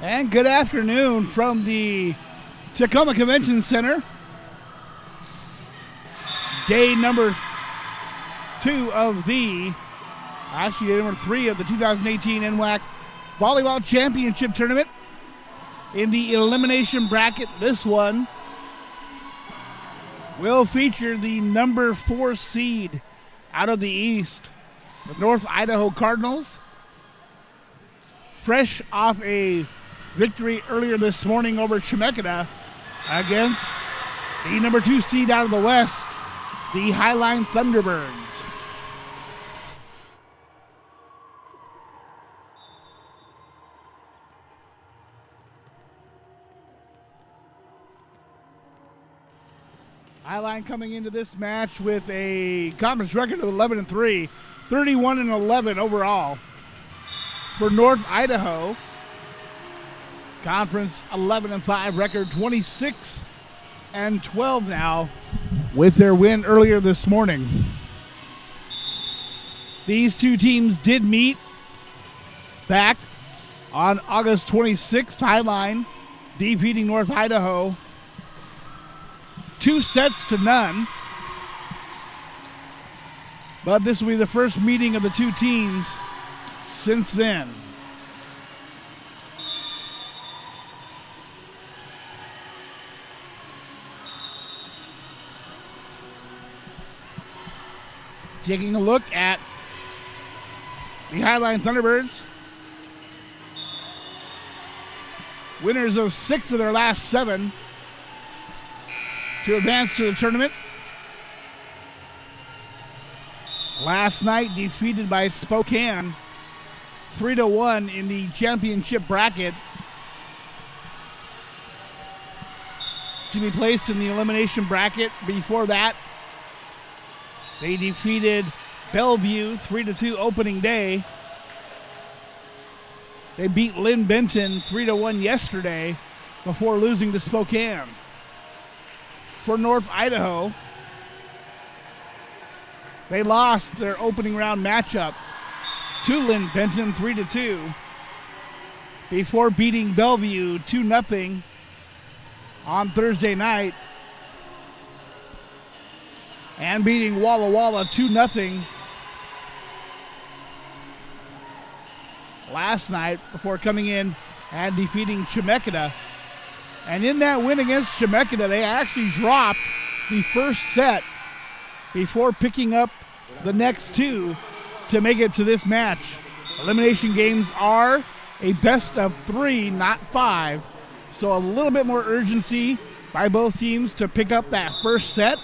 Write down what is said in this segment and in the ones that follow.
And good afternoon from the Tacoma Convention Center. Day number 3 of the 2018 NWAC Volleyball Championship Tournament. In the elimination bracket, this one will feature the number 4 seed out of the East, the North Idaho Cardinals. Fresh off a victory earlier this morning over Chemeketa against the number 2 seed out of the West, the Highline Thunderbirds. Highline coming into this match with a conference record of 11-3, 31-11 overall. For North Idaho, conference 11-5 record, 26-12 now with their win earlier this morning. These two teams did meet back on August 26th. Highline defeating North Idaho 2-0. But this will be the first meeting of the two teams since then. Taking a look at the Highline Thunderbirds. Winners of 6 of their last 7 to advance to the tournament. Last night defeated by Spokane 3-1 in the championship bracket to be placed in the elimination bracket. Before that, they defeated Bellevue 3-2 opening day. They beat Lynn Benton 3-1 yesterday before losing to Spokane. For North Idaho, they lost their opening round matchup to Lynn Benton 3-2 before beating Bellevue 2-0 on Thursday night and beating Walla Walla 2-0 last night before coming in and defeating Chemeketa. And in that win against Chemeketa, they actually dropped the first set before picking up the next 2 to make it to this match. Elimination games are a best of 3, not 5. So a little bit more urgency by both teams to pick up that first set.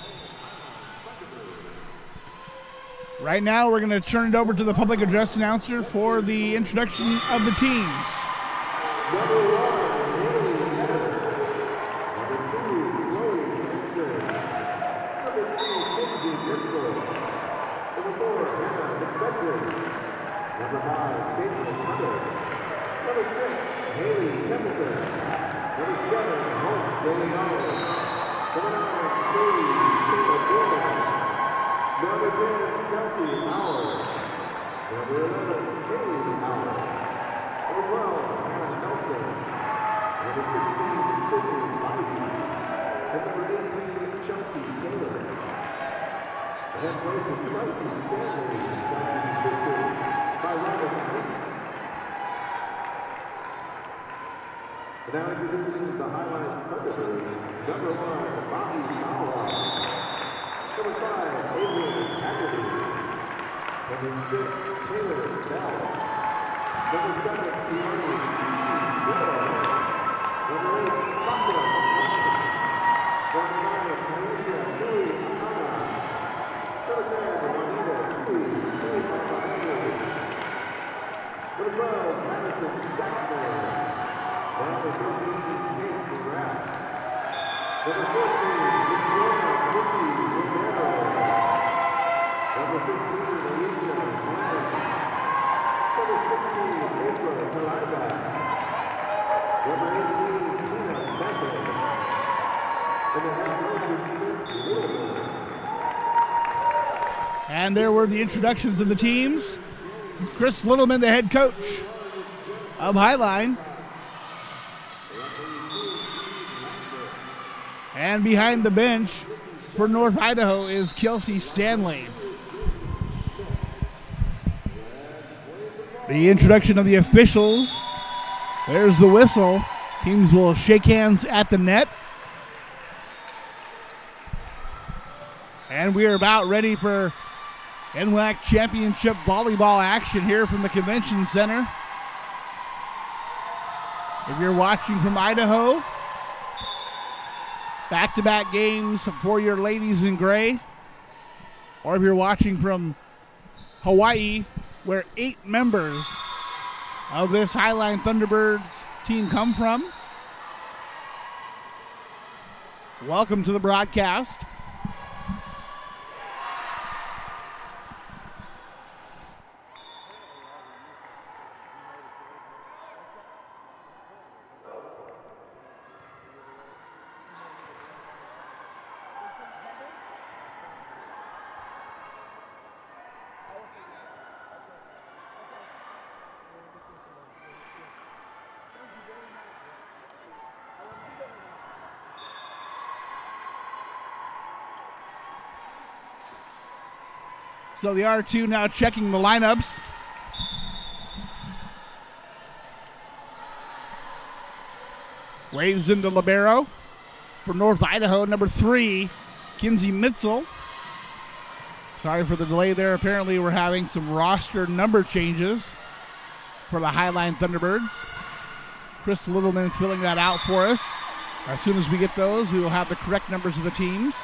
Right now, we're going to turn it over to the public address announcer for the introduction of the teams. Number 1, Number 2, Chloe Gibson. Number 3, Kinsey Gibson. Number 4, Hannah McFetrin. Number 5, Caitlin Hunter. Number 6, Haley Templeton. Number 7, Hope Doliano. Number 9, Katie Kayla Gilman. Number 10, Kelsey Howard. Number 11, Kaylee Howard. Number 12, Hannah Nelson. Number 16, Sydney Biden. And number 18, Chelsea Taylor. The head coach is Kelsey Stanley. Kelsey's assisted by Robin Reese. And now introducing the Highline Thunderbirds. Number 1, Bobby Fowler. Number 5, Adrian Haggerty. Number 6, Taylor Bell. Number 7, Peony Taylor. Number 8, Joshua Johnson. Number 9, Tanisha Louie Akana. Number 10, Juanita Tui Matahandri. Number 12, Madison Sackler. Number 13, Kate McGrath. Number 14, Miss Roma Missy Romero. Number 15, Alicia Glenn. Number 16, April Talaiba. Number 18, Tina Becker. And the head coach is Chris Littleman. And there were the introductions of the teams. Chris Littleman, the head coach of Highline. And behind the bench for North Idaho is Kelsey Stanley. The introduction of the officials. There's the whistle. Teams will shake hands at the net. And we are about ready for NWAC Championship Volleyball action here from the Convention Center. If you're watching from Idaho, back-to-back games for your ladies in gray. Or if you're watching from Hawaii, where 8 members of this Highline Thunderbirds team come from, welcome to the broadcast. So the R2 now checking the lineups. Waves into libero for North Idaho, number 3, Kinsey Mitzel. Sorry for the delay there. Apparently we're having some roster number changes for the Highline Thunderbirds. Chris Littleman filling that out for us. As soon as we get those, we will have the correct numbers of the teams.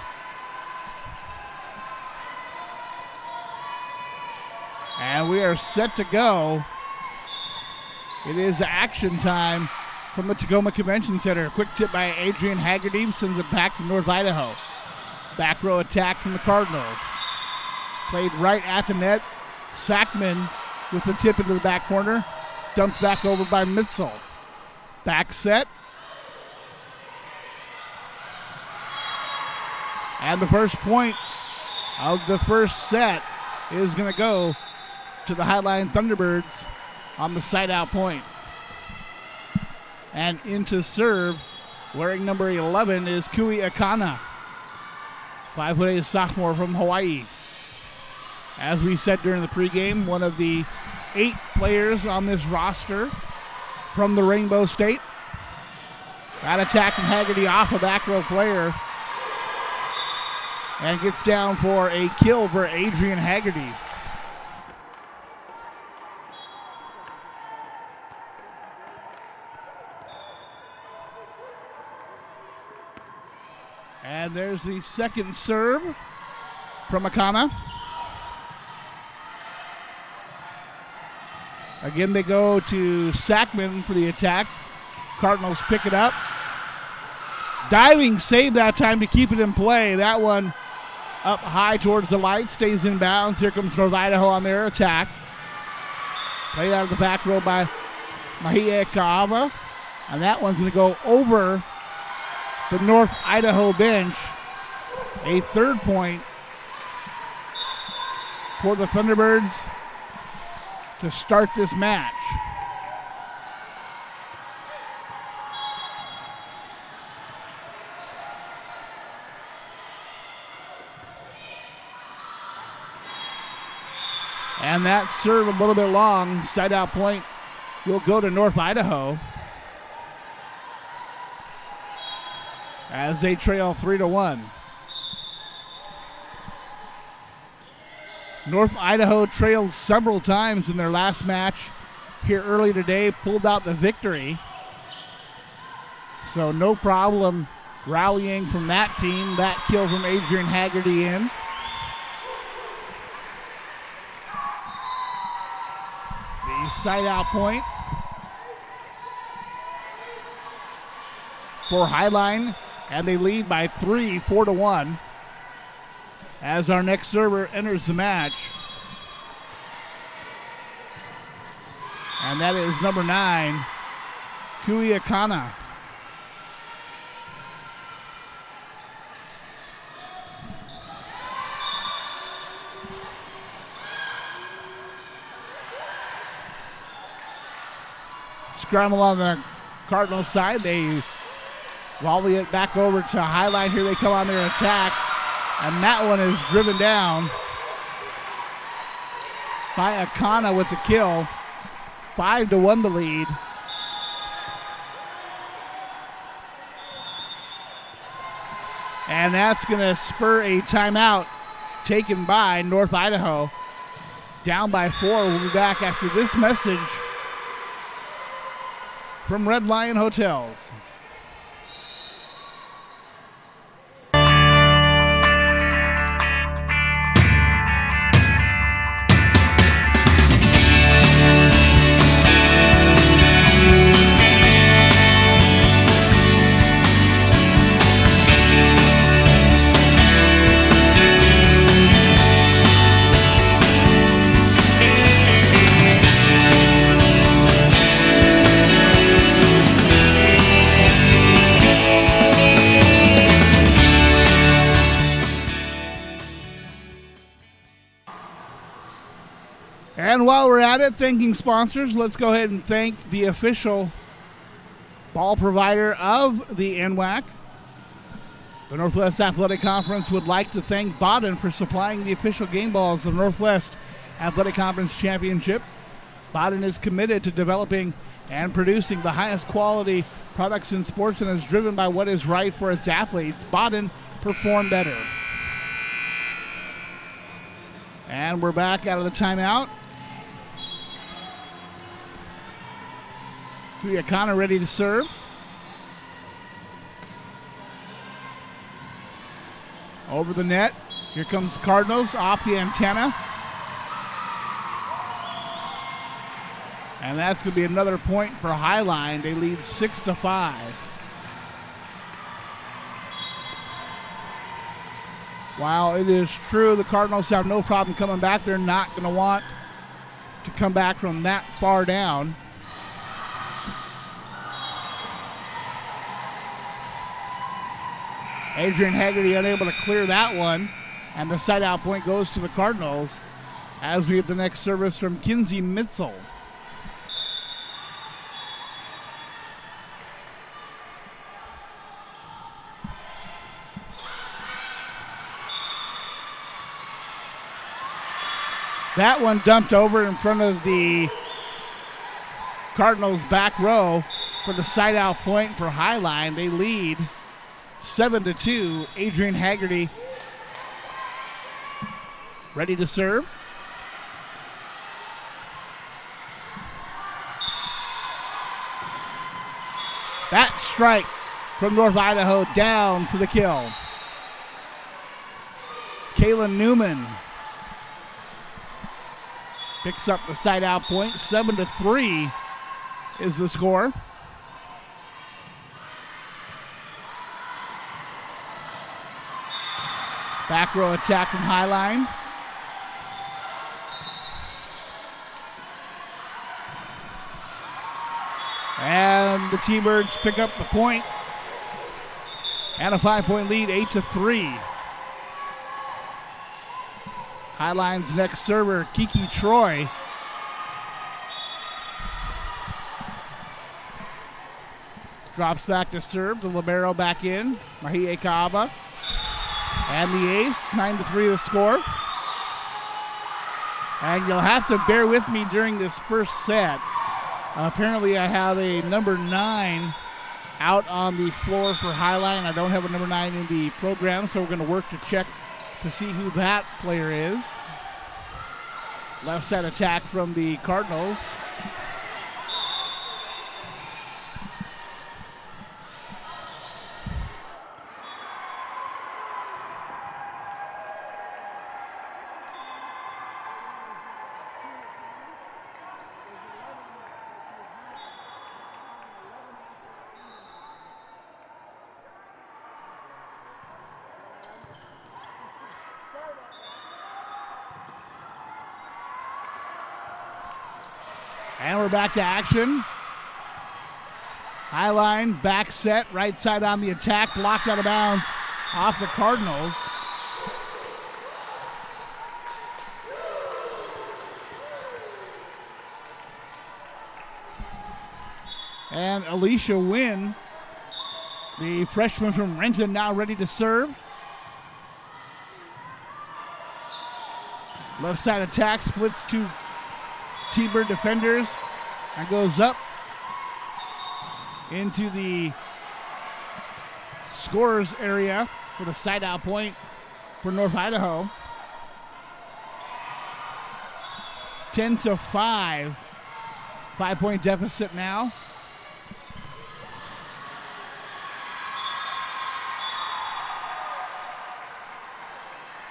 And we are set to go. It is action time from the Tacoma Convention Center. Quick tip by Adrian Haggerty, sends it back to North Idaho. Back row attack from the Cardinals. Played right at the net. Sackman with the tip into the back corner. Dumped back over by Mitzel. Back set. And the first point of the first set is going to go to the Highline Thunderbirds on the side-out point. And into serve, wearing number 11, is Kui Akana, 5'8" sophomore from Hawaii. As we said during the pregame, one of the 8 players on this roster from the Rainbow State. That attack from Haggerty off a back row player. And gets down for a kill for Adrian Haggerty. And there's the second serve from Akana. Again, they go to Sackman for the attack. Cardinals pick it up. Diving save that time to keep it in play. That one up high towards the light, stays in bounds. Here comes North Idaho on their attack. Played out of the back row by Mahia Kaava. And that one's going to go over the North Idaho bench. A third point for the Thunderbirds to start this match. And that serve a little bit long. Side out point will go to North Idaho as they trail 3-1. North Idaho trailed several times in their last match here early today, pulled out the victory. So no problem rallying from that team. That kill from Adrian Haggerty in. The side out point for Highline, and they lead by 3, 4-1. As our next server enters the match. And that is number 9, Kui Akana. Scramble on the Cardinals side. They Volley it back over to Highline. Here they come on their attack. And that one is driven down by Akana with the kill. 5-1 the lead. And that's going to spur a timeout taken by North Idaho. Down by 4. We'll be back after this message from Red Lion Hotels. And while we're at it, thanking sponsors, let's go ahead and thank the official ball provider of the NWAC. The Northwest Athletic Conference would like to thank Baden for supplying the official game balls of the Northwest Athletic Conference Championship. Baden is committed to developing and producing the highest quality products in sports and is driven by what is right for its athletes. Baden, perform better. And we're back out of the timeout. Akana ready to serve. Over the net. Here comes Cardinals off the antenna. And that's going to be another point for Highline. They lead 6-5. While it is true the Cardinals have no problem coming back, they're not going to want to come back from that far down. Adrian Haggerty unable to clear that one, and the side-out point goes to the Cardinals as we have the next service from Kinsey Mitzel. That one dumped over in front of the Cardinals' back row for the side-out point for Highline. They lead 7-2. Adrian Haggerty ready to serve. That strike from North Idaho down for the kill. Kaylin Newman picks up the side-out point. 7-3 is the score. Back row attack from Highline. And the T-Birds pick up the point. And a 5-point lead, 8-3. Highline's next server, Kiki Troy. Drops back to serve. The libero back in. Mahie Kaaba. And the ace, 9-3 the score. And you'll have to bear with me during this first set. Apparently I have a number 9 out on the floor for Highline. I don't have a number 9 in the program, so we're going to work to check to see who that player is. Left side attack from the Cardinals. And we're back to action. Highline back set, right side on the attack, blocked out of bounds off the Cardinals. And Alicia Wynn The freshman from Renton now ready to serve. Left side attack, splits two T-Bird defenders and goes up into the scorer's area with a side out point for North Idaho. 10-5. 5-point deficit now.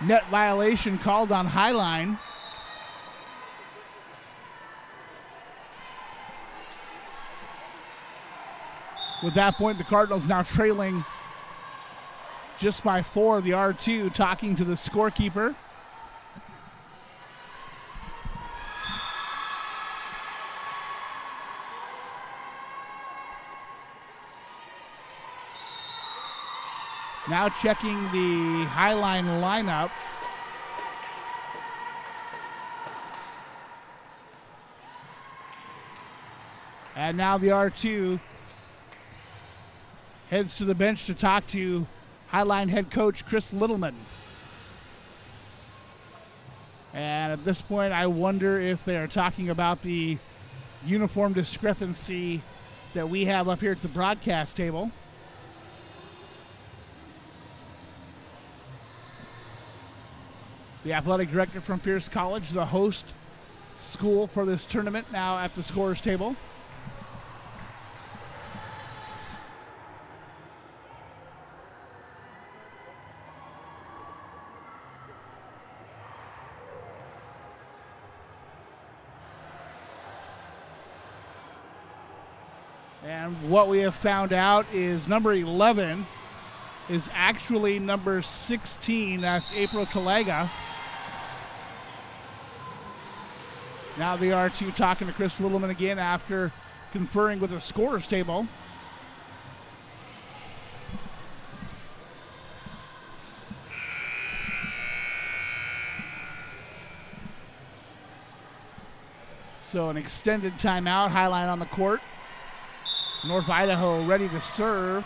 Net violation called on Highline. With that point, the Cardinals now trailing just by 4. The R2 talking to the scorekeeper. Now checking the Highline lineup. And now the R2 heads to the bench to talk to Highline head coach Chris Littleman. And at this point, I wonder if they're talking about the uniform discrepancy that we have up here at the broadcast table. The athletic director from Pierce College, the host school for this tournament, now at the scorer's table. And what we have found out is number 11 is actually number 16. That's April Talaga. Now the R2 talking to Chris Littleman again after conferring with the scorer's table. So an extended timeout, Highline on the court. North Idaho ready to serve.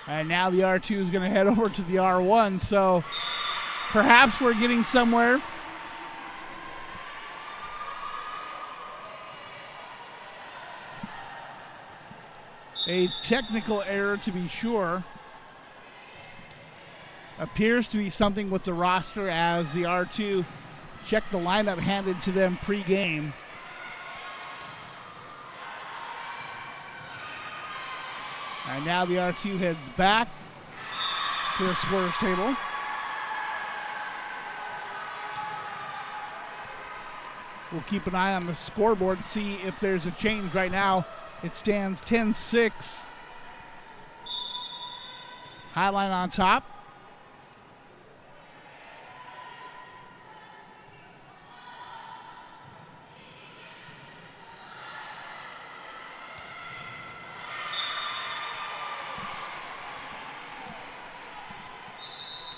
And now the R2 is going to head over to the R1, so perhaps we're getting somewhere. A technical error, to be sure. Appears to be something with the roster as the R2 checked the lineup handed to them pre-game. And now the R2 heads back to the scorer's table. We'll keep an eye on the scoreboard, see if there's a change. Right now, it stands 10-6. Highline on top.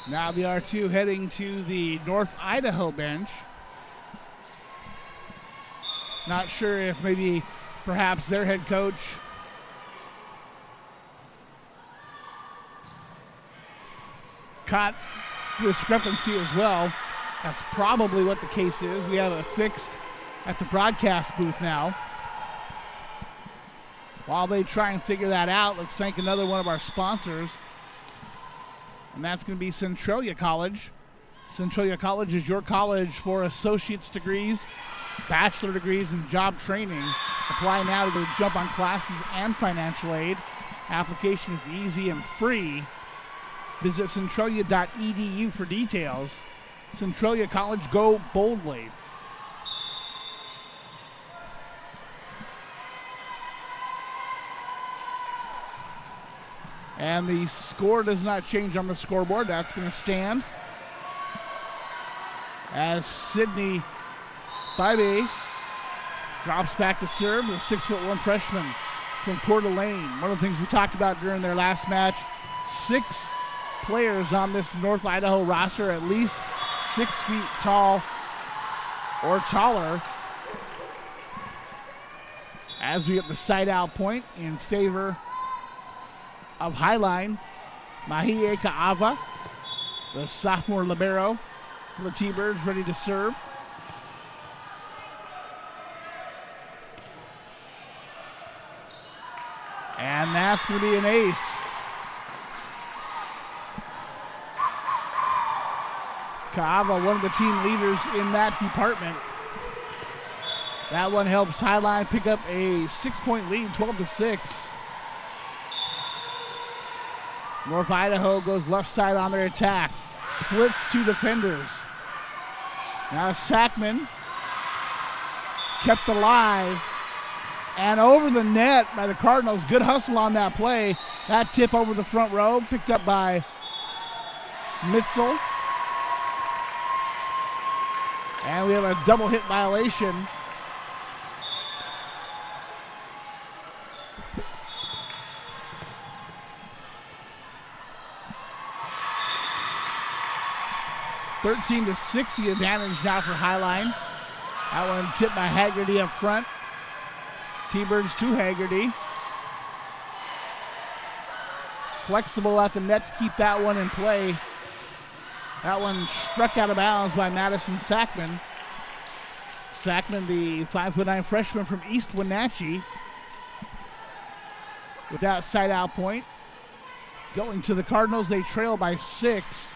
Now the R2 heading to the North Idaho bench. Not sure if maybe perhaps their head coach caught the discrepancy as well. That's probably what the case is. We have it fixed at the broadcast booth now. While they try and figure that out, let's thank another one of our sponsors. And that's going to be Centralia College. Centralia College is your college for associate's degrees, bachelor degrees, and job training. Apply now to jump on classes and financial aid. Application is easy and free. Visit centralia.edu for details. Centralia College, go boldly. And the score does not change on the scoreboard. That's going to stand. As Sydney Bybee drops back to serve, the 6'1" freshman from Coeur d'Alene. One of the things we talked about during their last match, 6 players on this North Idaho roster, at least 6 feet tall or taller. As we get the side out point in favor of Highline, Mahie Ka'ava, the sophomore libero for the T-Birds, ready to serve. And that's going to be an ace. Ka'ava, one of the team leaders in that department. That one helps Highline pick up a 6-point lead, 12-6. North Idaho goes left side on their attack. Splits two defenders. Now Sackman kept alive and over the net by the Cardinals. Good hustle on that play. That tip over the front row picked up by Mitzel. And we have a double hit violation. (13-6) the advantage now for Highline. That one tipped by Haggerty up front. T-Birds to Haggerty. Flexible at the net to keep that one in play. That one struck out of bounds by Madison Sackman. Sackman, the 5'9" freshman from East Wenatchee, with that side out point. Going to the Cardinals, they trail by 6.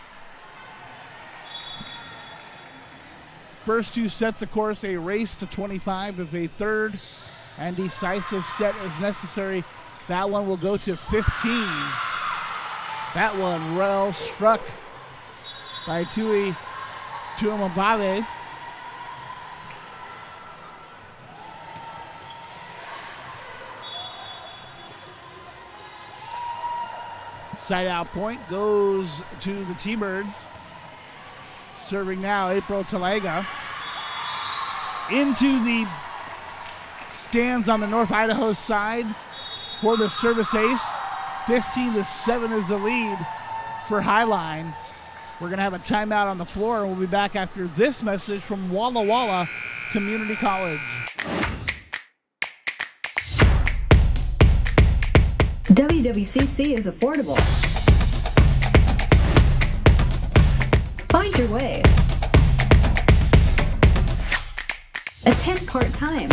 First two sets, of course, a race to 25. If a third and decisive set is necessary, that one will go to 15. That one well struck by Tui Tuamabave. Side out point goes to the T-Birds. Serving now, April Talega. Into the stands on the North Idaho side for the service ace. 15-7 is the lead for Highline. We're going to have a timeout on the floor, and we'll be back after this message from Walla Walla Community College. WWCC is affordable. Find your way. Attend part-time.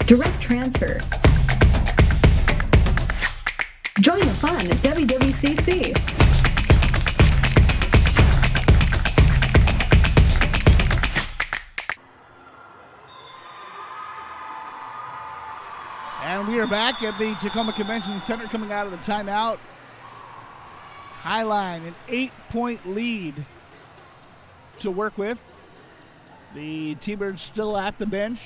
Direct transfer. Join the fun at WWCC. And we are back at the Tacoma Convention Center coming out of the timeout. Highline, an 8-point lead to work with. The T-Birds still at the bench.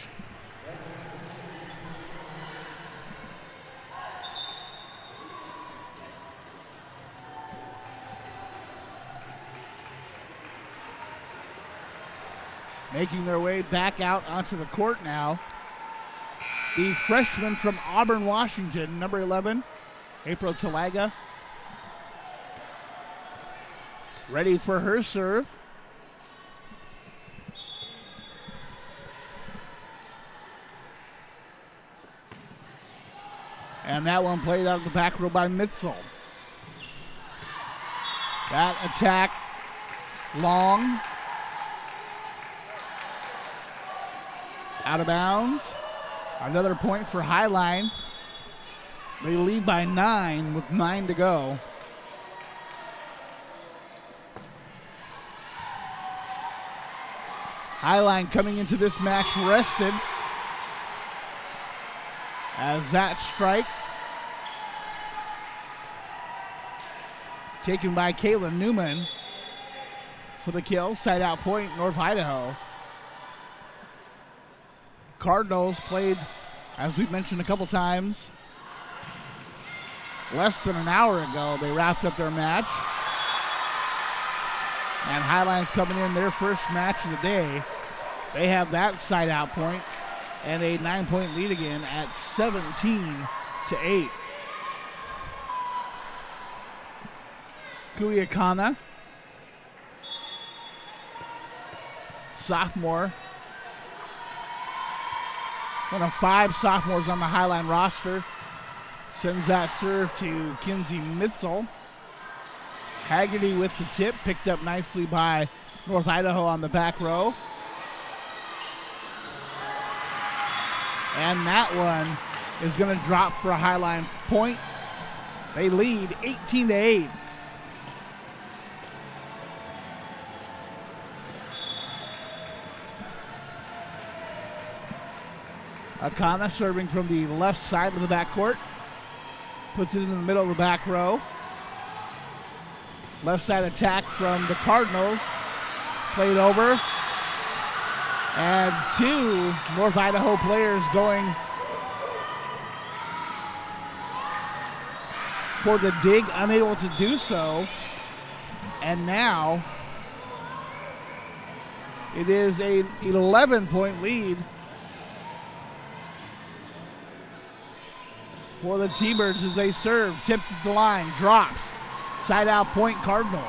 Making their way back out onto the court now. The freshman from Auburn, Washington, number 11, April Talaga. Ready for her serve. And that one played out of the back row by Mitzel. That attack long. Out of bounds. Another point for Highline. They lead by 9 with 9 to go. Highline coming into this match rested. As that strike taken by Kayla Newman for the kill. Side out point, North Idaho. Cardinals played, as we've mentioned a couple times, less than an hour ago. They wrapped up their match. And Highline's coming in their first match of the day. They have that side out point and a 9-point lead again at 17-8. Kuyakana, sophomore one of 5 sophomores on the Highline roster. Sends that serve to Kinsey Mitzel. Haggerty with the tip, picked up nicely by North Idaho on the back row. And that one is going to drop for a Highline point. They lead 18-8. Akana serving from the left side of the backcourt. Puts it in the middle of the back row. Left side attack from the Cardinals. Played over. And 2 North Idaho players going for the dig, unable to do so. And now it is an 11-point lead for the T-Birds as they serve. Tipped at the line, drops. Side out point Cardinals.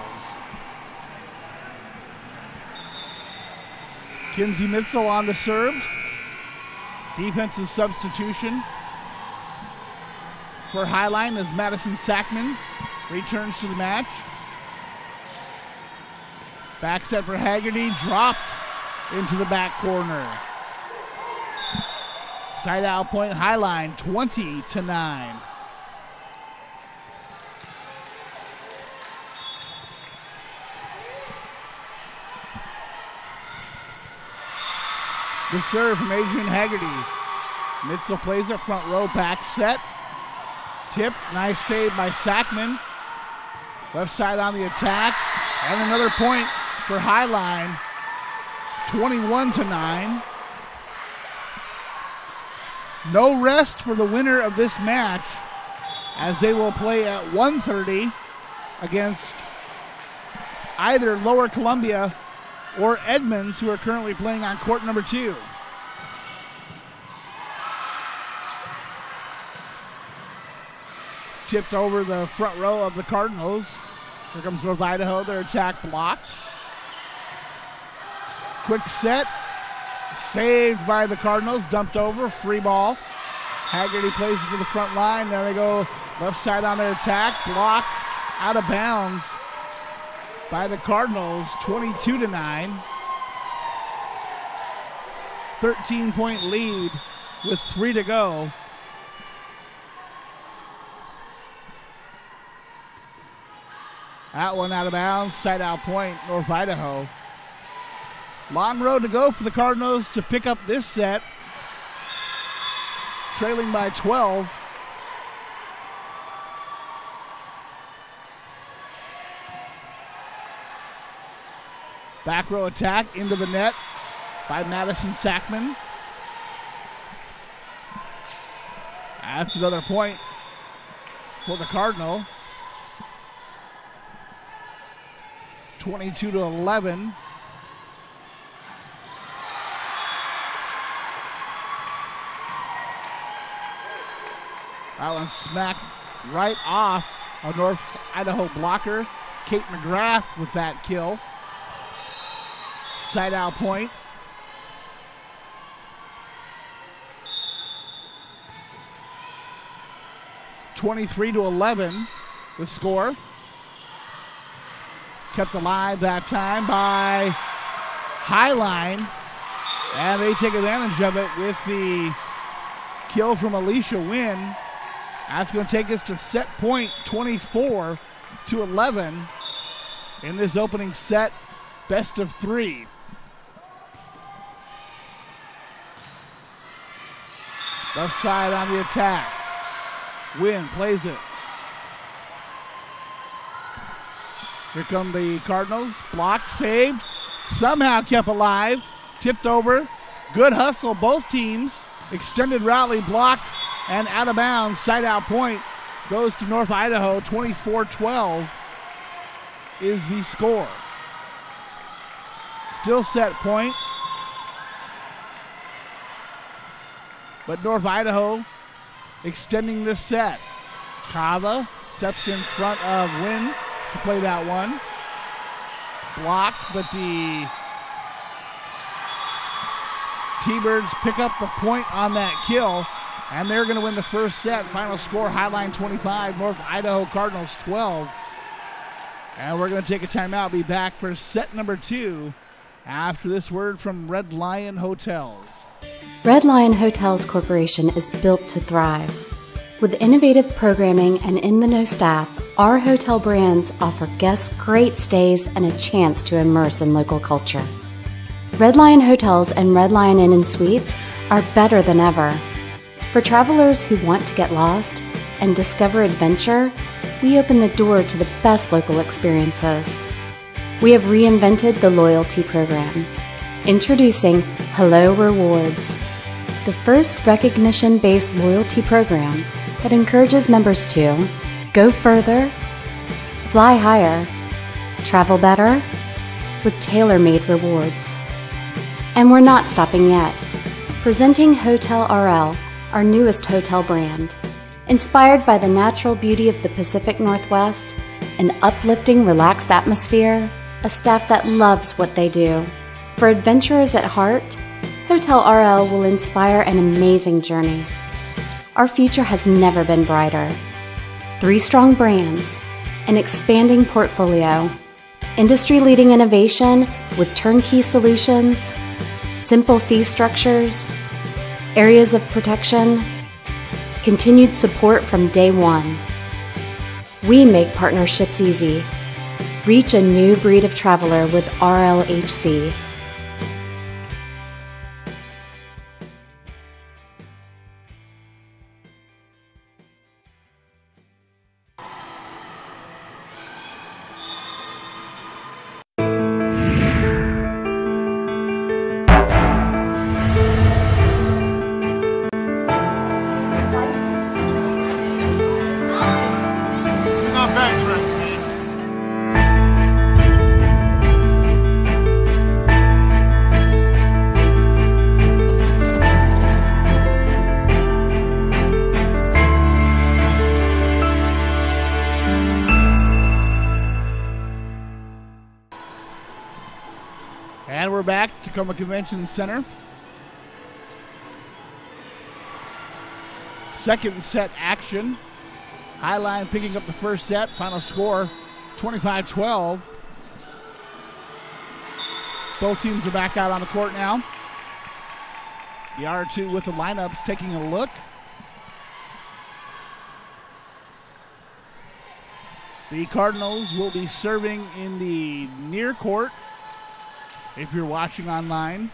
Kinsey Mitzel on the serve. Defensive substitution for Highline as Madison Sackman returns to the match. Back set for Haggerty, dropped into the back corner. Side out point Highline, 20-9. The serve from Adrian Haggerty. Mitzel plays it front row, back set. Tip, nice save by Sackman. Left side on the attack. And another point for Highline, 21-9. No rest for the winner of this match as they will play at 1:30 against either Lower Columbia or Edmonds, who are currently playing on court number 2. Tipped over the front row of the Cardinals. Here comes North Idaho, their attack blocked. Quick set, saved by the Cardinals, dumped over, free ball. Haggerty plays it to the front line, now they go left side on their attack, blocked, out of bounds by the Cardinals, 22-9. 13-point lead with 3 to go. That one out of bounds, side out point, North Idaho. Long road to go for the Cardinals to pick up this set. Trailing by 12. Back row attack into the net by Madison Sackman. That's another point for the Cardinal. 22-11. That one smacked right off a North Idaho blocker. Kate McGrath with that kill. Side out point. (23-11) the score. Kept alive that time by Highline, and they take advantage of it with the kill from Alicia Wynn. That's going to take us to set point, 24-11 in this opening set, best of 3. Left side on the attack. Wynn plays it. Here come the Cardinals. Blocked, saved, somehow kept alive. Tipped over. Good hustle, both teams. Extended rally blocked and out of bounds. Side out point goes to North Idaho. 24-12 is the score. Still set point. But North Idaho extending this set. Kava steps in front of Wynn to play that one. Blocked, but the T-Birds pick up the point on that kill, and they're going to win the first set. Final score, Highline 25, North Idaho Cardinals 12. And we're going to take a timeout. Be back for set number 2 after this word from Red Lion Hotels. Red Lion Hotels Corporation is built to thrive. With innovative programming and in-the-know staff, our hotel brands offer guests great stays and a chance to immerse in local culture. Red Lion Hotels and Red Lion Inn & Suites are better than ever. For travelers who want to get lost and discover adventure, we open the door to the best local experiences. We have reinvented the loyalty program. Introducing Hello Rewards, the first recognition-based loyalty program that encourages members to go further, fly higher, travel better, with tailor-made rewards. And we're not stopping yet. Presenting Hotel RL, our newest hotel brand. Inspired by the natural beauty of the Pacific Northwest, an uplifting, relaxed atmosphere, a staff that loves what they do. For adventurers at heart, Hotel RL will inspire an amazing journey. Our future has never been brighter. 3 strong brands, an expanding portfolio, industry-leading innovation with turnkey solutions, simple fee structures, areas of protection, continued support from day one. We make partnerships easy. Reach a new breed of traveler with RLHC. And we're back, Tacoma Convention Center. Second set action. Highline picking up the first set. Final score, 25-12. Both teams are back out on the court now. The R2 with the lineups taking a look. The Cardinals will be serving in the near court if you're watching online.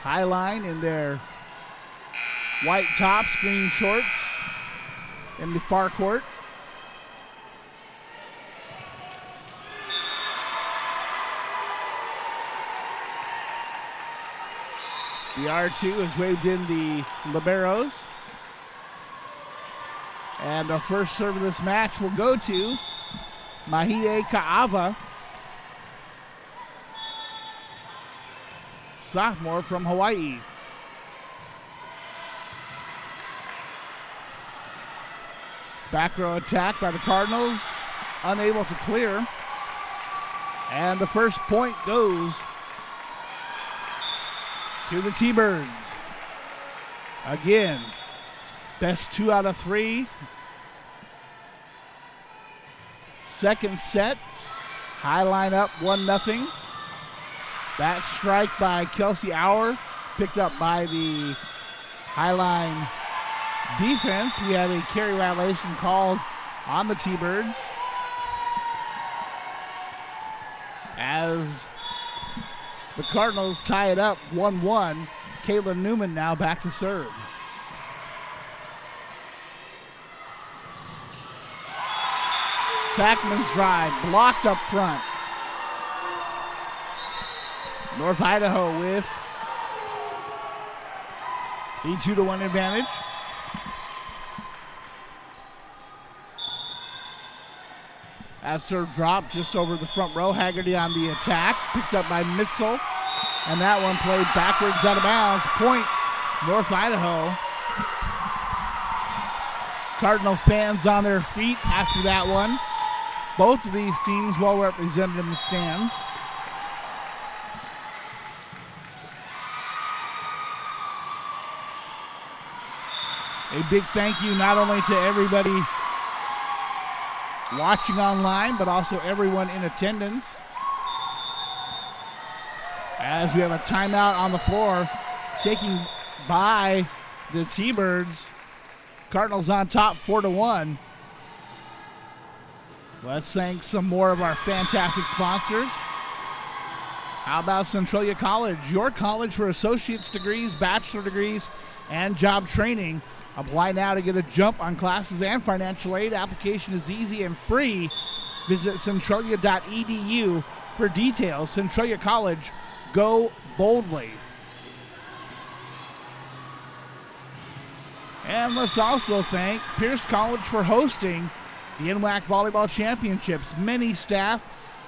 Highline in their white tops, green shorts in the far court. The R2 has waved in the liberos. And the first serve of this match will go to Mahie Ka'ava, sophomore from Hawaii. Back row attack by the Cardinals, unable to clear. And the first point goes to the T-Birds. Again, best 2 out of 3. Second set, Highline up 1-0. That strike by Kelsey Auer, picked up by the Highline defense. We have a carry violation called on the T-Birds as the Cardinals tie it up 1-1. Caitlin Newman now back to serve. Sackman's drive blocked up front. North Idaho with the 2-1 advantage. That serve dropped just over the front row. Haggerty on the attack, picked up by Mitzel, and that one played backwards out of bounds. Point, North Idaho. Cardinal fans on their feet after that one. Both of these teams well represented in the stands. A big thank you not only to everybody watching online, but also everyone in attendance. As we have a timeout on the floor, taking by the T-Birds. Cardinals on top 4-1. Let's thank some more of our fantastic sponsors. How about Centralia College, your college for associate's degrees, bachelor degrees, and job training. Apply now to get a jump on classes and financial aid. Application is easy and free. Visit centralia.edu for details. Centralia College, go boldly. And let's also thank Pierce College for hosting the NWAC Volleyball Championships. Many staff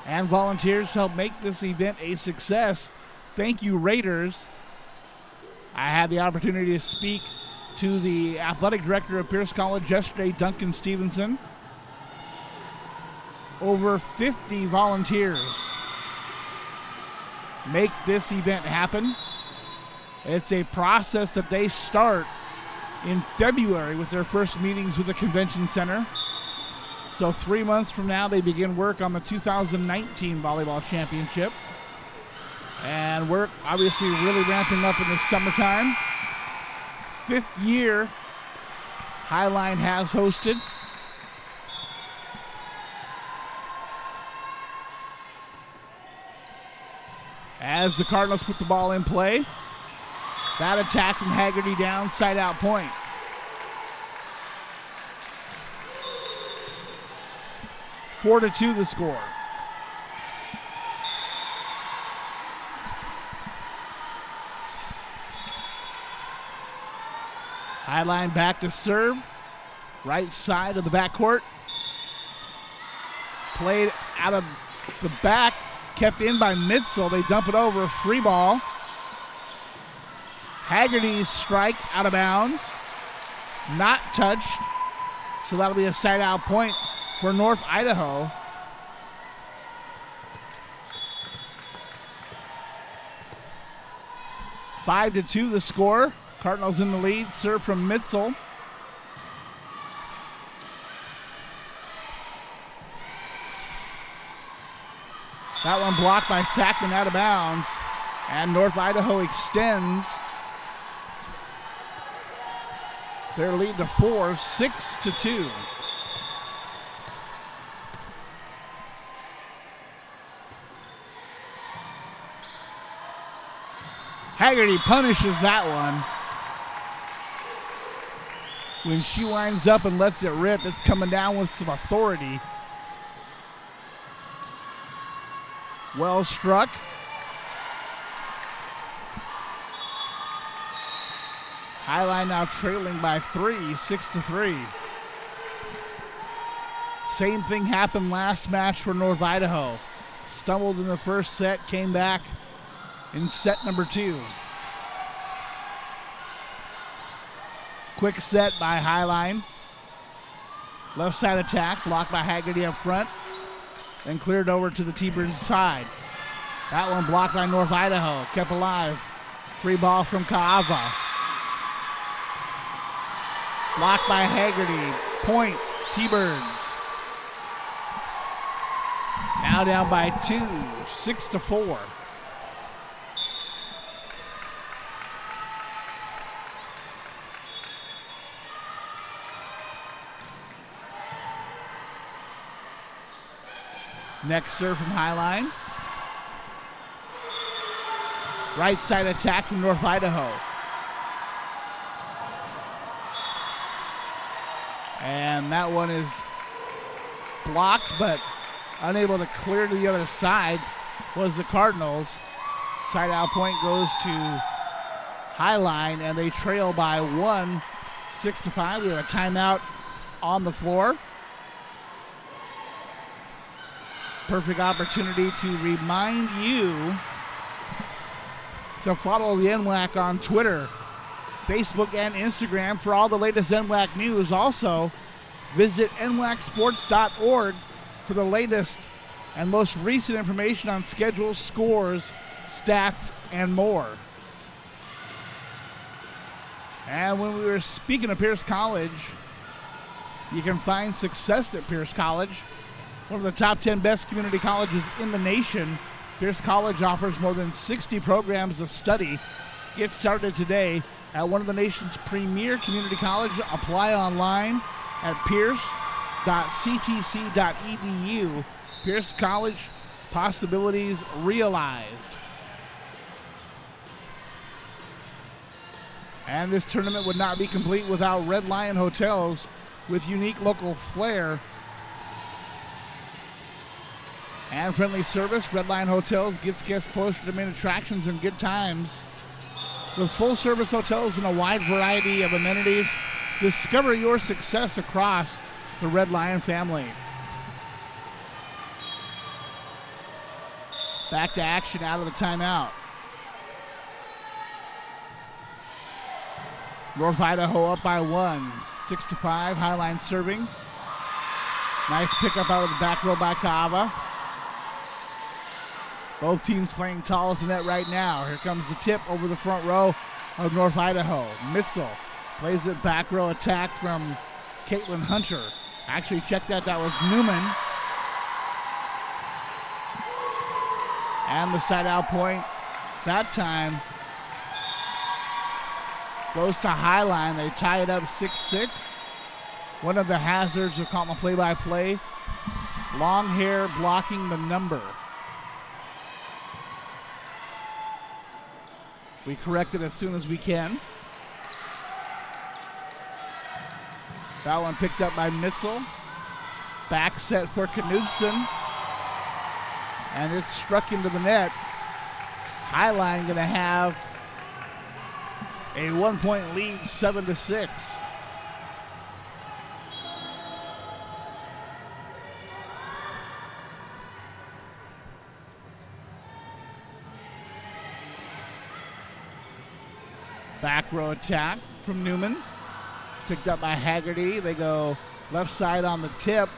and volunteers helped make this event a success. Thank you, Raiders. I had the opportunity to speak to the athletic director of Pierce College yesterday, Duncan Stevenson. Over 50 volunteers make this event happen. It's a process that they start in February with their first meetings with the convention center. So 3 months from now, they begin work on the 2019 Volleyball Championship. And work obviously really ramping up in the summertime. 5th year Highline has hosted. As the Cardinals put the ball in play, that attack from Haggerty down, side out point. Four to 2 the score. Highline back to serve. Right side of the backcourt. Played out of the back. Kept in by Mitzel. They dump it over. Free ball. Haggerty's strike out of bounds. Not touched. So that'll be a side out point for North Idaho. Five to 2 the score. Cardinals in the lead. Serve from Mitzel. That one blocked by Sackman out of bounds. And North Idaho extends their lead to 4, 6 to 2. Haggerty punishes that one. When she winds up and lets it rip, it's coming down with some authority. Well struck. Highline now trailing by 3, 6 to 3. Same thing happened last match for North Idaho. Stumbled in the first set, came back in set number 2. Quick set by Highline. Left side attack, blocked by Haggerty up front. Then cleared over to the T-Birds side. That one blocked by North Idaho. Kept alive. Free ball from Kaava. Blocked by Haggerty. Point, T-Birds. Now down by 2, 6 to 4. Next serve from Highline. Right side attack from North Idaho. And that one is blocked, but unable to clear to the other side was the Cardinals. Side out point goes to Highline, and they trail by 1, 6 to 5. We have a timeout on the floor. Perfect opportunity to remind you to follow the NWAC on Twitter, Facebook, and Instagram for all the latest NWAC news. Also, visit nwacsports.org for for the latest and most recent information on schedules, scores, stats, and more. And when we were speaking of Pierce College, you can find success at Pierce College, one of the top 10 best community colleges in the nation. Pierce College offers more than 60 programs of study. Get started today at one of the nation's premier community colleges. Apply online at pierce.ctc.edu. Pierce College, possibilities realized. And this tournament would not be complete without Red Lion Hotels with unique local flair and friendly service. Red Lion Hotels gets guests closer to main attractions and good times. With full-service hotels and a wide variety of amenities, discover your success across the Red Lion family. Back to action out of the timeout. North Idaho up by 1, 6-5. Highline serving. Nice pickup out of the back row by Kaava. Both teams playing tall at the net right now. Here comes the tip over the front row of North Idaho. Mitzel plays it back row attack from Caitlin Hunter. Actually, check that. That was Newman. And the side out point that time goes to Highline. They tie it up 6-6. One of the hazards of caught my play-by-play. Long hair blocking the number. We correct it as soon as we can. That one picked up by Mitzel. Back set for Knudsen. And it's struck into the net. Highline going to have a 1-point lead, 7-6. Back row attack from Newman. Picked up by Haggerty. They go left side on the tip.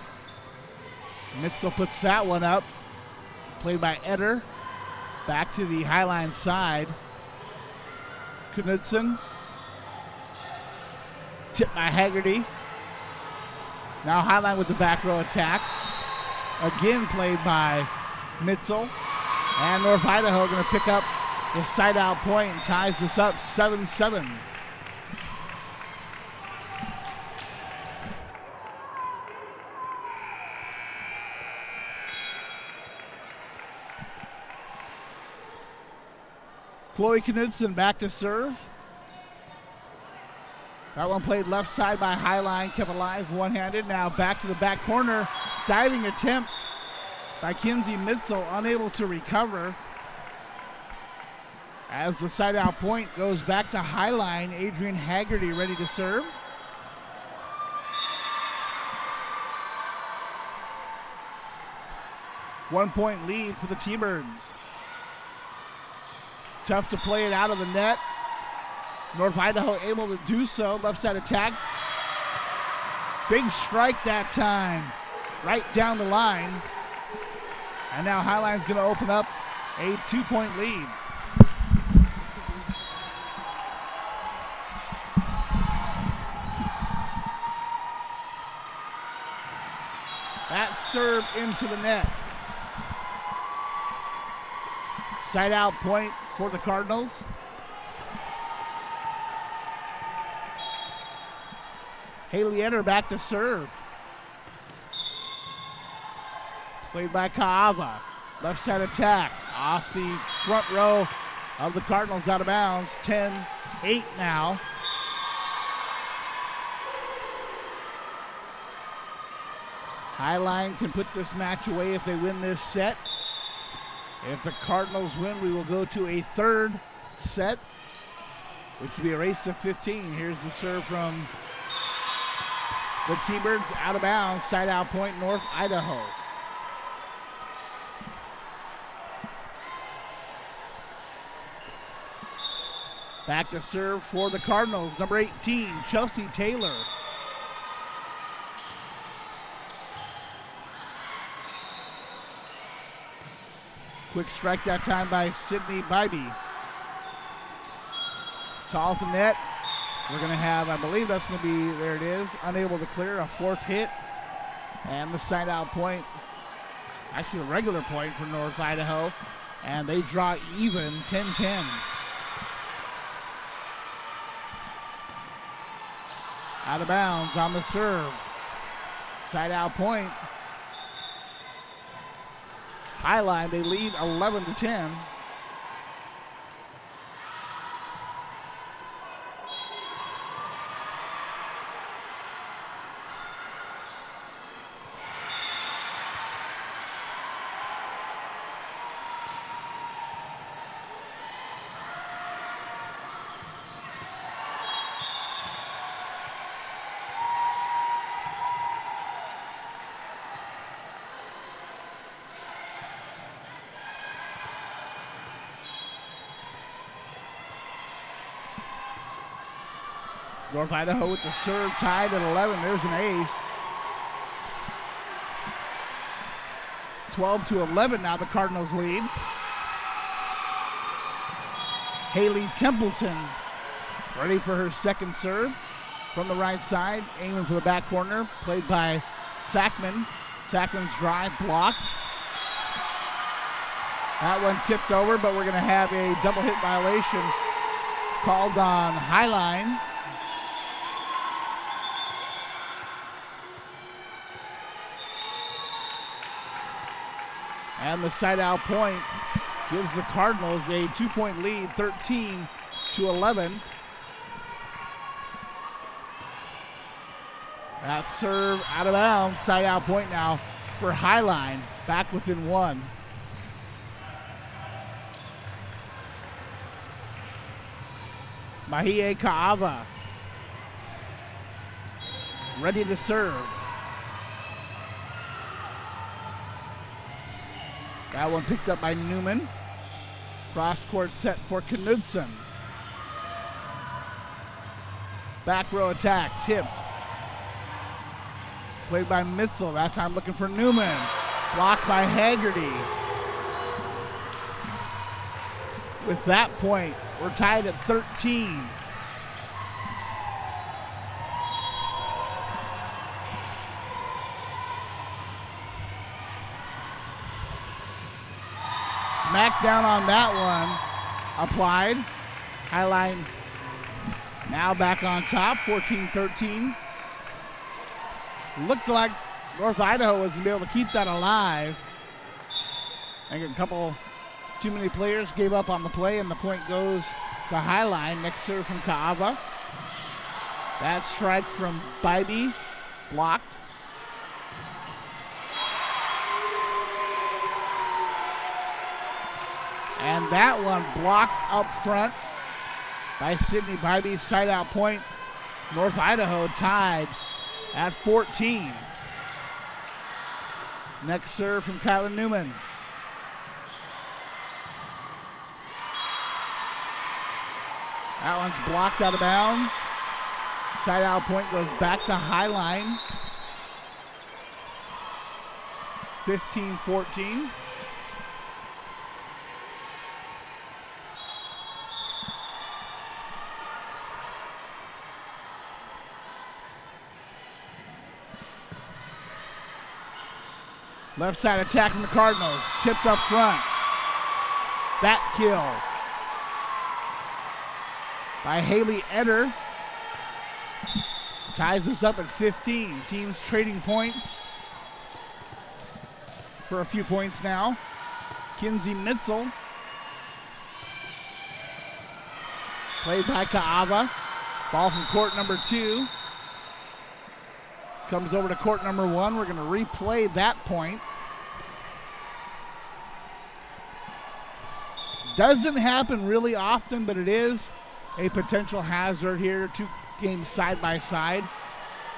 Mitzel puts that one up. Played by Eder. Back to the Highline side. Knudsen. Tipped by Haggerty. Now Highline with the back row attack. Again played by Mitzel. And North Idaho going to pick up the side out point and ties this up 7-7. Chloe Knudsen back to serve. That one played left side by Highline, kept alive one-handed. Now back to the back corner. Diving attempt by Kinsey Mitzel, unable to recover. As the side out point goes back to Highline, Adrian Haggerty ready to serve. One-point lead for the T-Birds. Tough to play it out of the net. North Idaho able to do so. Left side attack. Big strike that time. Right down the line. And now Highline's going to open up a 2-point lead. That serve into the net. Side out point for the Cardinals. Haley Eder back to serve. Played by Kaava. Left side attack off the front row of the Cardinals, out of bounds. 10-8 now. Highline can put this match away if they win this set. If the Cardinals win, we will go to a third set, which will be a race to 15. Here's the serve from the T-Birds, out of bounds, side out point, North Idaho. Back to serve for the Cardinals, number 18, Chelsea Taylor. Quick strike that time by Sydney Bybee. Tall to net. We're going to have, I believe that's going to be, there it is, unable to clear, a fourth hit. And the side out point, actually a regular point for North Idaho. And they draw even, 10-10. Out of bounds on the serve. Side out point. Highline, they lead 11-10. North Idaho with the serve tied at 11. There's an ace. 12-11 now the Cardinals lead. Haley Templeton ready for her second serve from the right side, aiming for the back corner, played by Sackman. Sackman's drive blocked. That one tipped over, but we're going to have a double hit violation called on Highline. And the side out point gives the Cardinals a 2-point lead, 13-11. That serve out of bounds, side out point now for Highline, back within one. Mahie Kaava ready to serve. That one picked up by Newman. Cross court set for Knudsen. Back row attack, tipped. Played by Mitzel, that time looking for Newman. Blocked by Haggerty. With that point, we're tied at 13. Smackdown on that one. Applied. Highline now back on top, 14-13. Looked like North Idaho was going to be able to keep that alive. I think a couple too many players gave up on the play, and the point goes to Highline. Next serve from Kaava. That strike from Bybee, blocked. And that one blocked up front by Sydney Bybee. Side out point. North Idaho tied at 14. Next serve from Kyla Newman. That one's blocked out of bounds. Side out point goes back to Highline. 15-14. Left side attack from the Cardinals. Tipped up front. That kill by Haley Eder. Ties us up at 15. Teams trading points for a few points now. Kinsey Mitzel. Played by Kaava. Ball from court number 2. Comes over to court number 1. We're going to replay that point. Doesn't happen really often, but it is a potential hazard here. Two games side by side.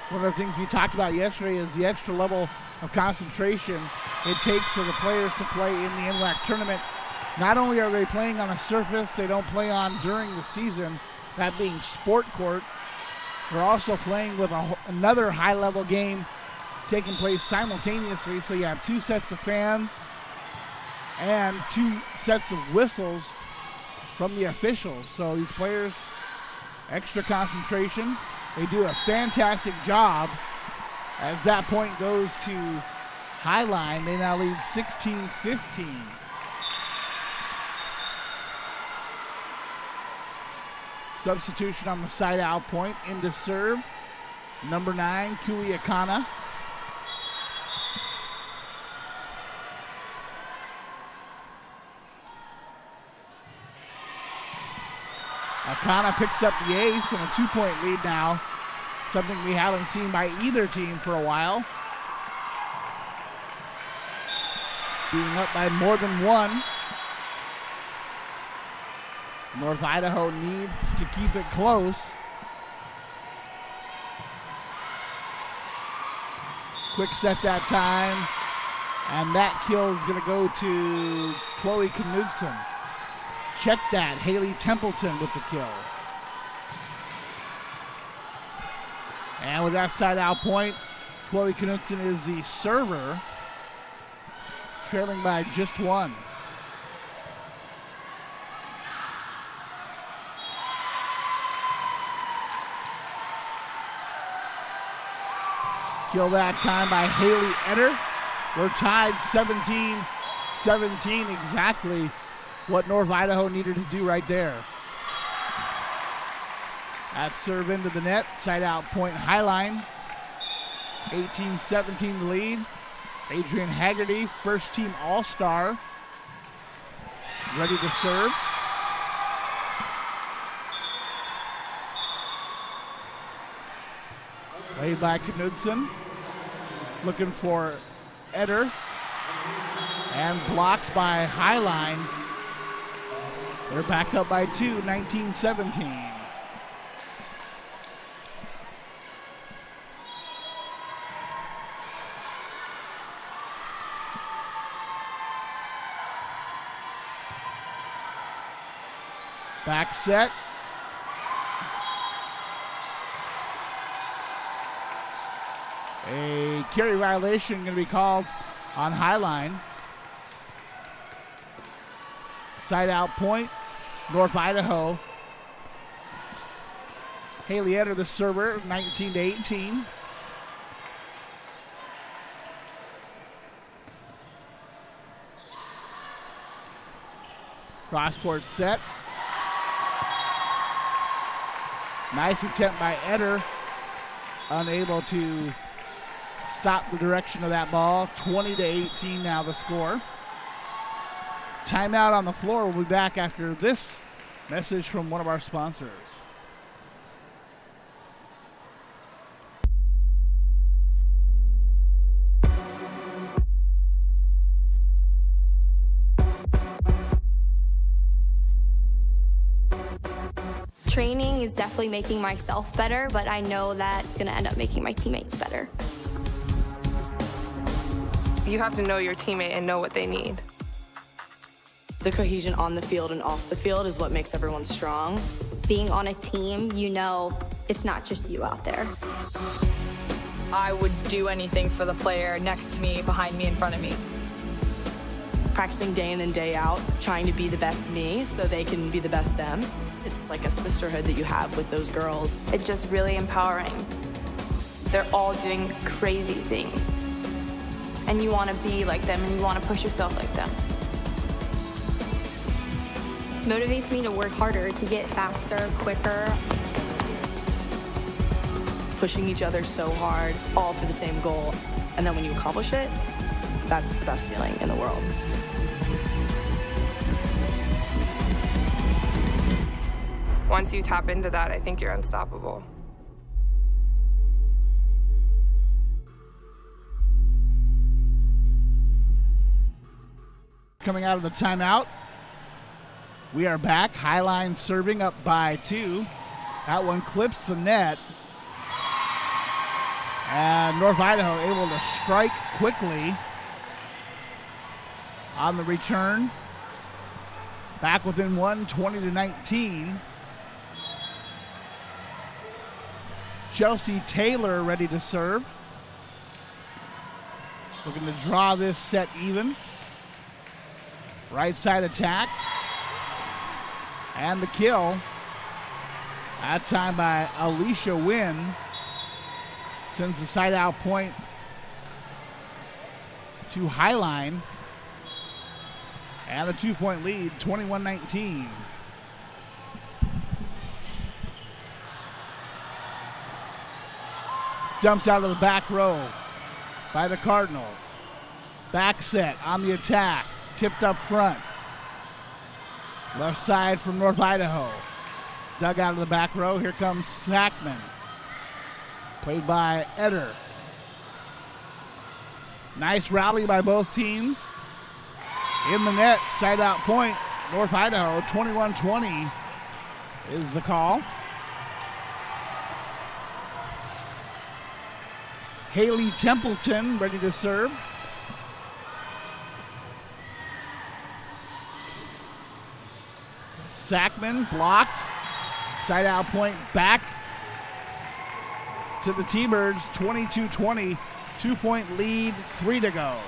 One of the things we talked about yesterday is the extra level of concentration it takes for the players to play in the NWAC tournament. Not only are they playing on a surface they don't play on during the season, that being sport court, they're also playing with another high-level game taking place simultaneously, so you have two sets of fans and 2 sets of whistles from the officials. So these players, extra concentration. They do a fantastic job as that point goes to Highline. They now lead 16-15. Substitution on the side out point. Into serve, number 9, Kui Akana. Akana picks up the ace and a 2-point lead now. Something we haven't seen by either team for a while. Being up by more than 1. North Idaho needs to keep it close. Quick set that time. And that kill is going to go to Chloe Knudsen. Check that. Haley Templeton with the kill. And with that side out point, Chloe Knudsen is the server, trailing by just 1. Kill that time by Haley Etter. We're tied 17-17, exactly what North Idaho needed to do right there. That serve into the net, side out point Highline. 18-17 the lead. Adrian Haggerty, first team All-Star, ready to serve. Played by Knudsen, looking for Etter, and blocked by Highline. They're back up by 2, 19-17. Back set. A carry violation going to be called on Highline. Side out point, North Idaho. Haley Etter, the server, 19-18. Cross court set. Nice attempt by Etter. Unable to stop the direction of that ball. 20-18 now the score. Timeout on the floor. We'll be back after this message from one of our sponsors. Training is definitely making myself better, but I know that it's going to end up making my teammates better. You have to know your teammate and know what they need. The cohesion on the field and off the field is what makes everyone strong. Being on a team, you know it's not just you out there. I would do anything for the player next to me, behind me, in front of me. Practicing day in and day out, trying to be the best me so they can be the best them. It's like a sisterhood that you have with those girls. It's just really empowering. They're all doing crazy things. And you want to be like them and you want to push yourself like them. Motivates me to work harder, to get faster, quicker. Pushing each other so hard, all for the same goal. And then when you accomplish it, that's the best feeling in the world. Once you tap into that, I think you're unstoppable. Coming out of the timeout, we are back. Highline serving up by 2. That one clips the net. And North Idaho able to strike quickly on the return. Back within 1, 20-19. Chelsea Taylor ready to serve. Looking to draw this set even. Right side attack. And the kill. That time by Alicia Wynn. Sends the side out point to Highline. And a 2-point lead, 21-19. Dumped out of the back row by the Cardinals. Back set on the attack. Tipped up front. Left side from North Idaho. Dug out of the back row. Here comes Sackman. Played by Eder. Nice rally by both teams. In the net, side out point. North Idaho, 21-20 is the call. Haley Templeton ready to serve. Sackman blocked. Side out point back to the T-Birds, 22-20. 2-point lead, 3 to go.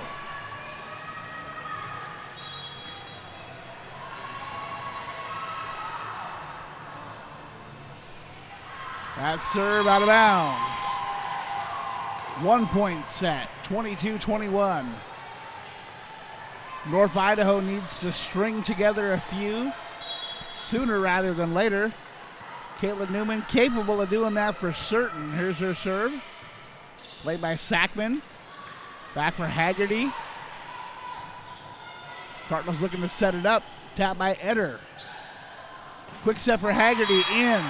That serve out of bounds. 1-point set, 22-21. North Idaho needs to string together a few sooner rather than later. Caitlin Newman capable of doing that for certain. Here's her serve. Played by Sackman. Back for Haggerty. Cardinals looking to set it up. Tap by Eder. Quick set for Haggerty in.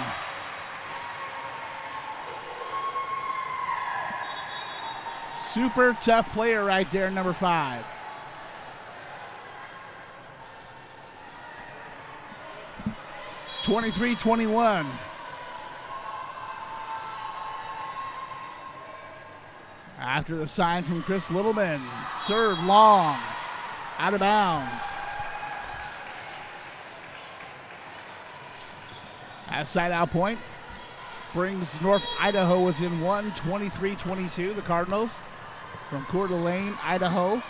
Super tough player right there, number 5. (23-21). After the sign from Chris Littleman. Serve long. Out of bounds. That side out point brings North Idaho within 1, 23-22. The Cardinals from Coeur d'Alene, Idaho,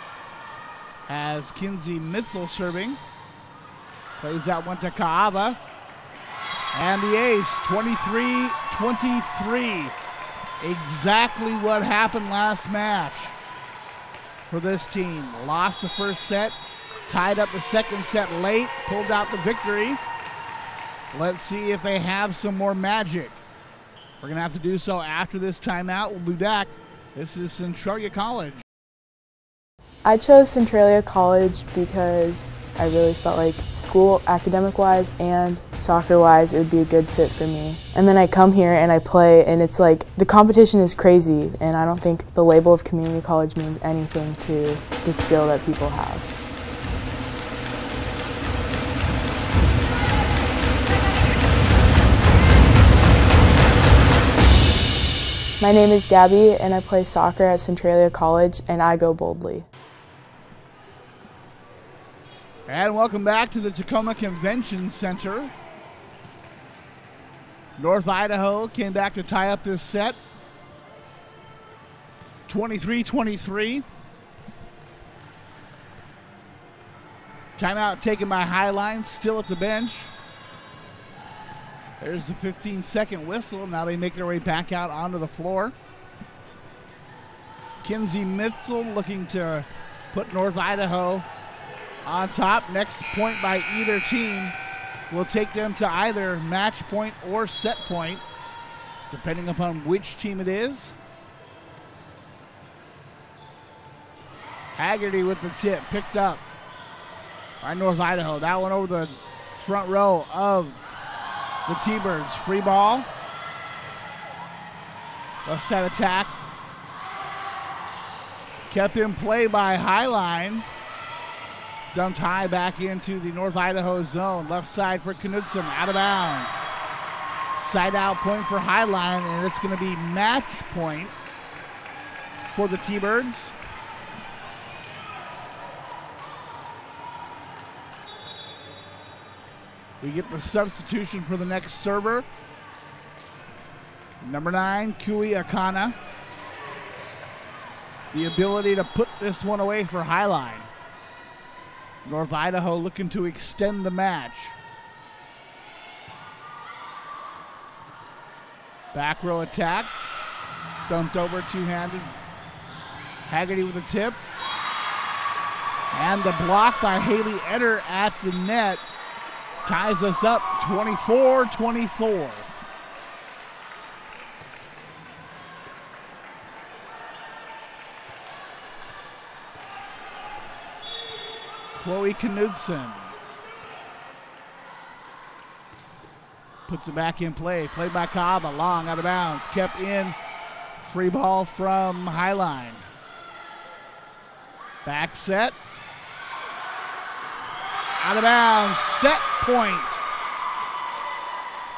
has Kinsey Mitzel serving. Plays that one to Kaava. And the ace, 23-23. Exactly what happened last match for this team. Lost the first set, tied up the second set late, pulled out the victory. Let's see if they have some more magic. We're going to have to do so after this timeout. We'll be back. This is Centralia College. I chose Centralia College because I really felt like school, academic-wise and soccer-wise, it would be a good fit for me. And then I come here and I play, and it's like the competition is crazy, and I don't think the label of community college means anything to the skill that people have. My name is Gabby, and I play soccer at Centralia College, and I go boldly. And welcome back to the Tacoma Convention Center. North Idaho came back to tie up this set. 23-23. Timeout taken by Highline, still at the bench. There's the 15-second whistle. Now they make their way back out onto the floor. Kinsey Mitzel looking to put North Idaho on top. Next point by either team will take them to either match point or set point, depending upon which team it is. Haggerty with the tip, picked up by North Idaho. That one over the front row of the T-Birds. Free ball. Left side attack. Kept in play by Highline. Dumped high back into the North Idaho zone. Left side for Knudsen, out of bounds. Side out point for Highline, and it's going to be match point for the T-Birds. We get the substitution for the next server. Number 9, Kui Akana. The ability to put this one away for Highline. North Idaho looking to extend the match. Back row attack. Dumped over two-handed. Haggerty with a tip. And the block by Haley Etter at the net ties us up 24-24. Chloe Knudsen puts it back in play. Played by Cobb, long out of bounds. Kept in. Free ball from Highline. Back set. Out of bounds. Set point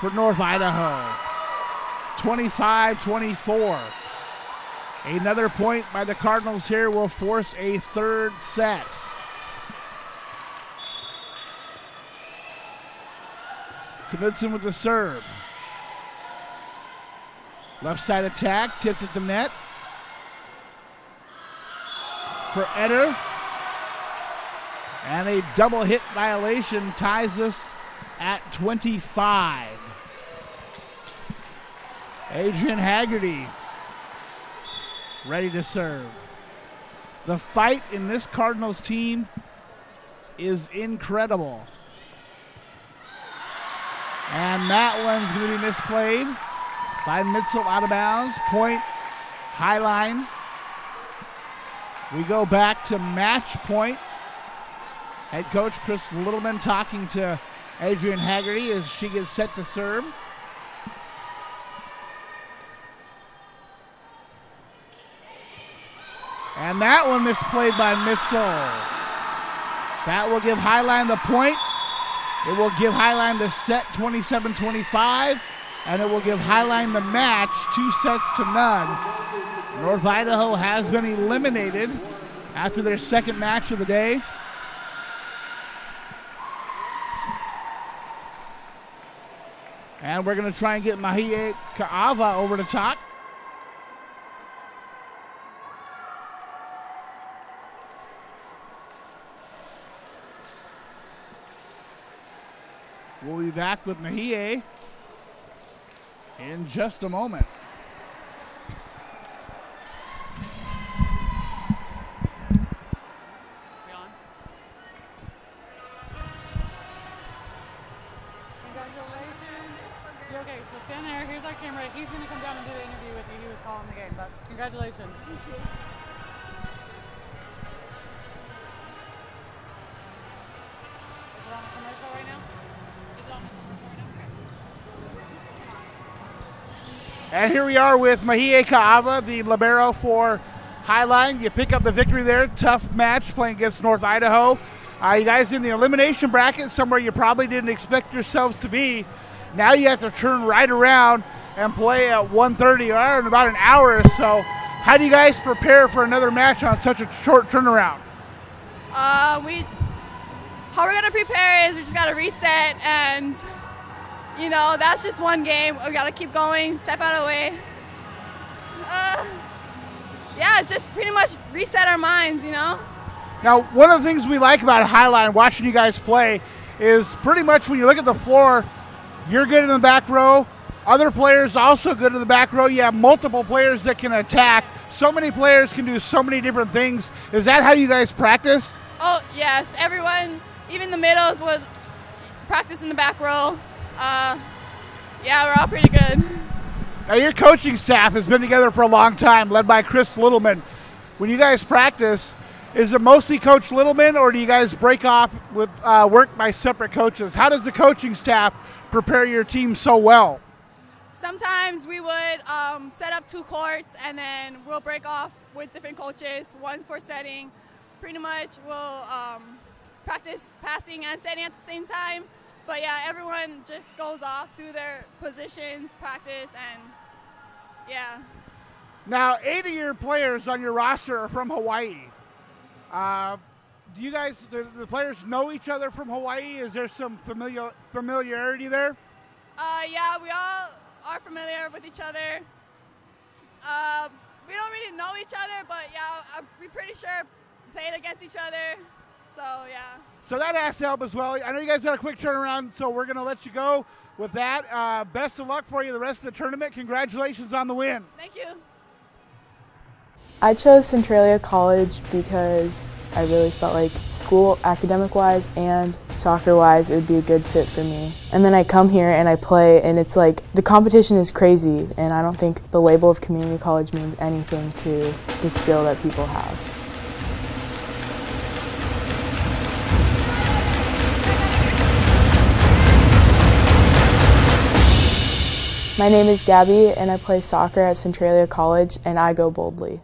for North Idaho. 25-24. Another point by the Cardinals here will force a third set. Knudsen with the serve. Left side attack, tipped at the net. For Etter. And a double hit violation ties us at 25. Adrian Haggerty ready to serve. The fight in this Cardinals team is incredible. And that one's going to be misplayed by Mitzel, out of bounds. Point, Highline. We go back to match point. Head coach Chris Littleman talking to Adrian Haggerty as she gets set to serve. And that one misplayed by Mitzel. That will give Highline the point. It will give Highline the set 27-25, and it will give Highline the match 2-0. North Idaho has been eliminated after their second match of the day. And we're going to try and get Mahie Kaava over to talk. We'll be back with Mahie in just a moment. Congratulations. Okay, so stand there. Here's our camera. He's going to come down and do the interview with you. He was calling the game, but congratulations. Thank you. Is it on a commercial right now? And here we are with Mahie Kaava, the libero for Highline. You pick up the victory there. Tough match playing against North Idaho. You guys in the elimination bracket, somewhere you probably didn't expect yourselves to be. Now you have to turn right around and play at 1:30 or in about an hour or so. How do you guys prepare for another match on such a short turnaround? How we're going to prepare is we just got to reset, and you know, that's just one game. We got to keep going, step out of the way. Yeah, just pretty much reset our minds, you know. Now, one of the things we like about Highline, watching you guys play, is pretty much when you look at the floor, you're good in the back row. Other players also good in the back row. You have multiple players that can attack. So many players can do so many different things. Is that how you guys practice? Oh, yes. Everyone, even the middles, would practice in the back row. Yeah, we're all pretty good. Now, your coaching staff has been together for a long time, led by Chris Littleman. When you guys practice, is it mostly Coach Littleman, or do you guys break off with work by separate coaches? How does the coaching staff prepare your team so well? Sometimes we would set up 2 courts, and then we'll break off with different coaches, one for setting. Pretty much we'll practice passing and setting at the same time. But yeah, everyone just goes off to their positions, practice, and yeah. Now, 8 of your players on your roster are from Hawaii. Do you guys, the players know each other from Hawaii? Is there some familiarity there? Yeah, we all are familiar with each other. We don't really know each other, but yeah, we're pretty sure played against each other. So yeah. So that has to help as well. I know you guys had a quick turnaround, so we're going to let you go with that. Best of luck for you the rest of the tournament. Congratulations on the win. Thank you. I chose Centralia College because I really felt like school, academic-wise and soccer-wise, it would be a good fit for me. And then I come here and I play, and it's like the competition is crazy, and I don't think the label of community college means anything to the skill that people have. My name is Gabby, and I play soccer at Centralia College, and I go boldly.